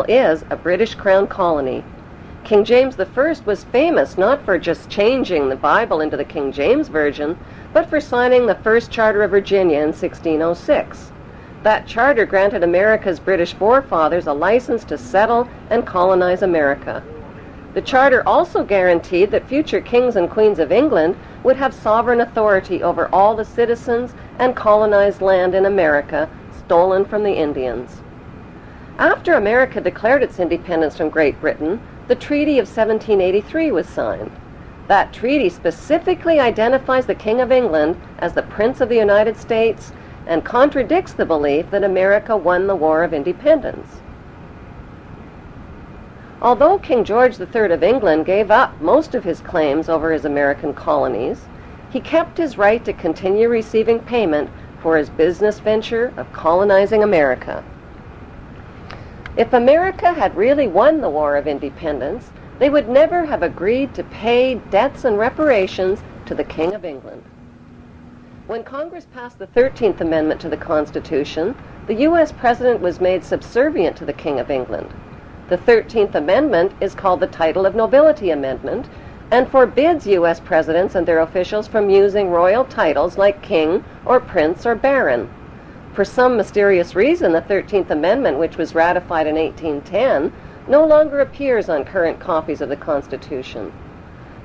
is a British Crown colony. King James I was famous not for just changing the Bible into the King James Version, but for signing the first Charter of Virginia in 1606. That charter granted America's British forefathers a license to settle and colonize America. The charter also guaranteed that future kings and queens of England would have sovereign authority over all the citizens and colonized land in America stolen from the Indians. After America declared its independence from Great Britain, the Treaty of 1783 was signed. That treaty specifically identifies the King of England as the Prince of the United States and contradicts the belief that America won the War of Independence. Although King George III of England gave up most of his claims over his American colonies, he kept his right to continue receiving payment for his business venture of colonizing America. If America had really won the War of Independence, they would never have agreed to pay debts and reparations to the King of England. When Congress passed the 13th Amendment to the Constitution, the U.S. President was made subservient to the King of England. The 13th Amendment is called the Title of Nobility Amendment and forbids U.S. presidents and their officials from using royal titles like King or Prince or Baron. For some mysterious reason, the 13th Amendment, which was ratified in 1810, no longer appears on current copies of the Constitution.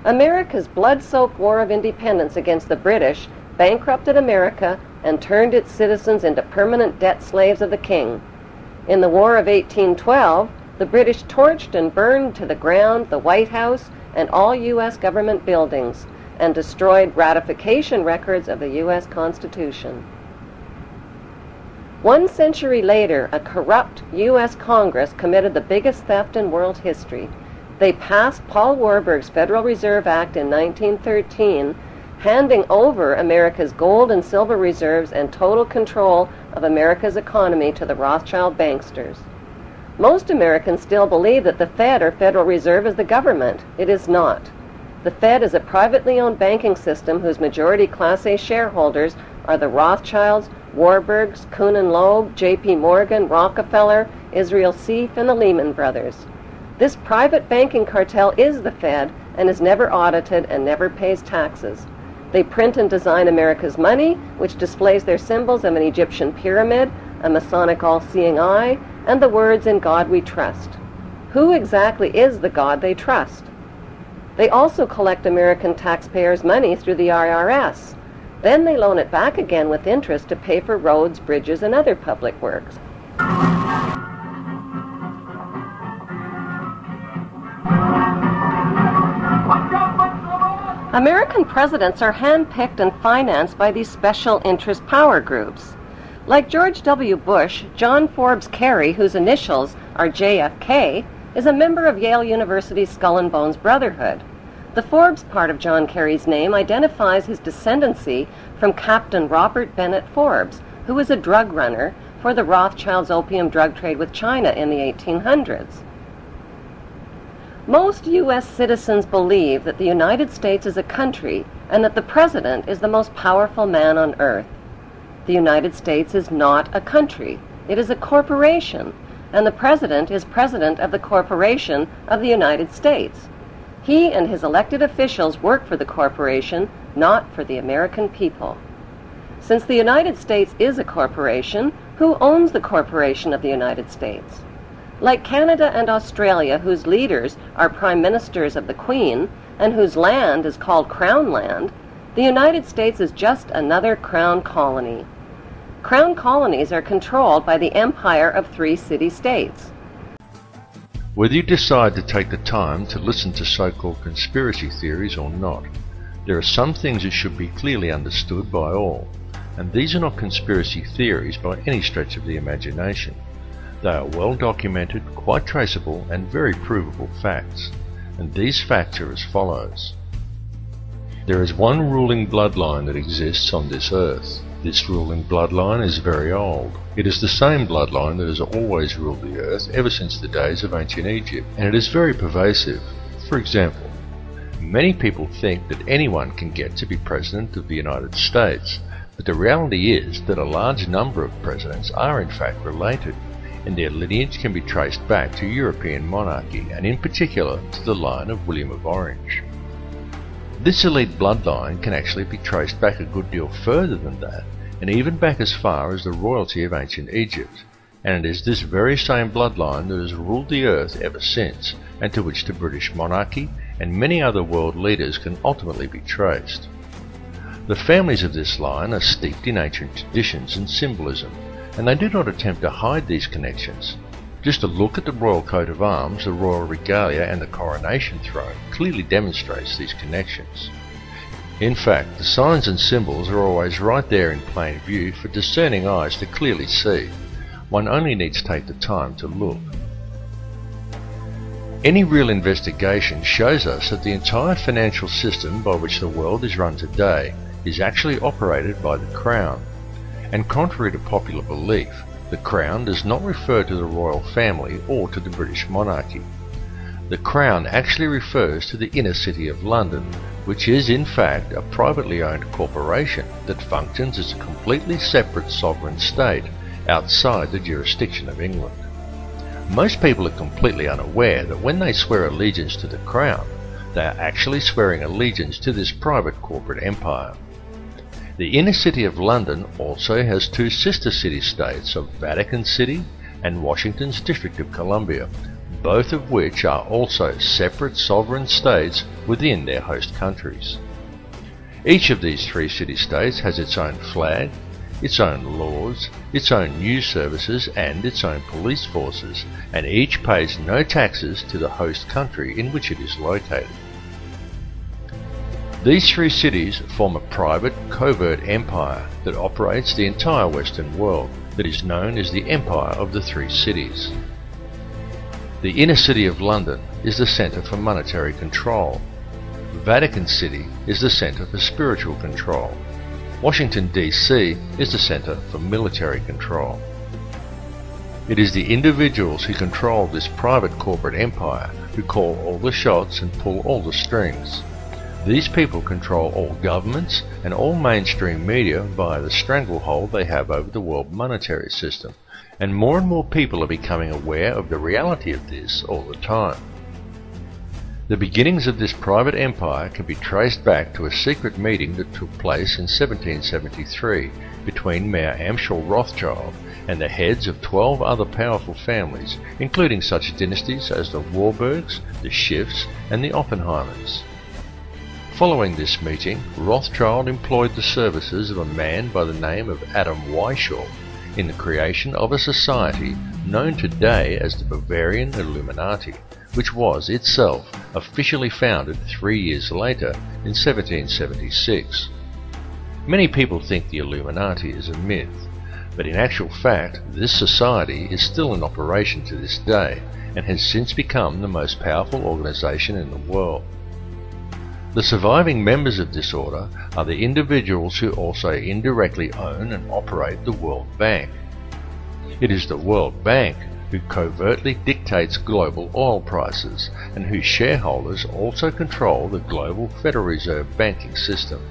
America's blood-soaked War of Independence against the British bankrupted America and turned its citizens into permanent debt slaves of the King. In the War of 1812, the British torched and burned to the ground the White House and all U.S. government buildings and destroyed ratification records of the U.S. Constitution. 1 century later, a corrupt U.S. Congress committed the biggest theft in world history. They passed Paul Warburg's Federal Reserve Act in 1913, handing over America's gold and silver reserves and total control of America's economy to the Rothschild banksters. Most Americans still believe that the Fed or Federal Reserve is the government. It is not. The Fed is a privately owned banking system whose majority Class A shareholders are the Rothschilds, Warburgs, Kuhn and Loeb, J.P. Morgan, Rockefeller, Israel Seif, and the Lehman Brothers. This private banking cartel is the Fed and is never audited and never pays taxes. They print and design America's money, which displays their symbols of an Egyptian pyramid, a Masonic all-seeing eye, and the words "In God We Trust." Who exactly is the God they trust? They also collect American taxpayers' money through the IRS. Then they loan it back again with interest to pay for roads, bridges, and other public works. American presidents are handpicked and financed by these special interest power groups. Like George W. Bush, John Forbes Kerry, whose initials are JFK, is a member of Yale University's Skull and Bones Brotherhood. The Forbes part of John Kerry's name identifies his descendancy from Captain Robert Bennett Forbes, who was a drug runner for the Rothschilds' opium drug trade with China in the 1800s. Most U.S. citizens believe that the United States is a country and that the President is the most powerful man on earth. The United States is not a country. It is a corporation, and the President is President of the Corporation of the United States. He and his elected officials work for the corporation, not for the American people. Since the United States is a corporation, who owns the corporation of the United States? Like Canada and Australia, whose leaders are prime ministers of the Queen, and whose land is called Crown Land, the United States is just another Crown colony. Crown colonies are controlled by the empire of 3 city-states. Whether you decide to take the time to listen to so-called conspiracy theories or not, there are some things that should be clearly understood by all, and these are not conspiracy theories by any stretch of the imagination. They are well documented, quite traceable, and very provable facts, and these facts are as follows. There is one ruling bloodline that exists on this earth. This ruling bloodline is very old. It is the same bloodline that has always ruled the earth ever since the days of ancient Egypt, and it is very pervasive. For example, many people think that anyone can get to be President of the United States, but the reality is that a large number of presidents are in fact related. and their lineage can be traced back to European monarchy, and in particular to the line of William of Orange. This elite bloodline can actually be traced back a good deal further than that, and even back as far as the royalty of ancient Egypt, and it is this very same bloodline that has ruled the earth ever since, and to which the British monarchy and many other world leaders can ultimately be traced. The families of this line are steeped in ancient traditions and symbolism, and they do not attempt to hide these connections. Just a look at the royal coat of arms, the royal regalia and the coronation throne clearly demonstrates these connections. In fact, the signs and symbols are always right there in plain view for discerning eyes to clearly see. One only needs to take the time to look. Any real investigation shows us that the entire financial system by which the world is run today is actually operated by the Crown. And contrary to popular belief, the Crown does not refer to the royal family or to the British monarchy. The Crown actually refers to the inner city of London, which is in fact a privately owned corporation that functions as a completely separate sovereign state outside the jurisdiction of England. Most people are completely unaware that when they swear allegiance to the Crown, they are actually swearing allegiance to this private corporate empire. The inner city of London also has two sister city-states of Vatican City and Washington's District of Columbia, both of which are also separate sovereign states within their host countries. Each of these three city-states has its own flag, its own laws, its own news services and its own police forces, and each pays no taxes to the host country in which it is located. These three cities form a private, covert empire that operates the entire Western world, that is known as the Empire of the Three Cities. The inner city of London is the centre for monetary control. Vatican City is the centre for spiritual control. Washington, D.C. is the centre for military control. It is the individuals who control this private corporate empire who call all the shots and pull all the strings. These people control all governments and all mainstream media via the stranglehold they have over the world monetary system, and more people are becoming aware of the reality of this all the time. The beginnings of this private empire can be traced back to a secret meeting that took place in 1773 between Mayor Amschel Rothschild and the heads of 12 other powerful families, including such dynasties as the Warburgs, the Schiffs and the Oppenheimers. Following this meeting, Rothschild employed the services of a man by the name of Adam Weishaupt in the creation of a society known today as the Bavarian Illuminati, which was itself officially founded 3 years later in 1776. Many people think the Illuminati is a myth, but in actual fact this society is still in operation to this day and has since become the most powerful organization in the world. The surviving members of this order are the individuals who also indirectly own and operate the World Bank. It is the World Bank who covertly dictates global oil prices and whose shareholders also control the global Federal Reserve banking system.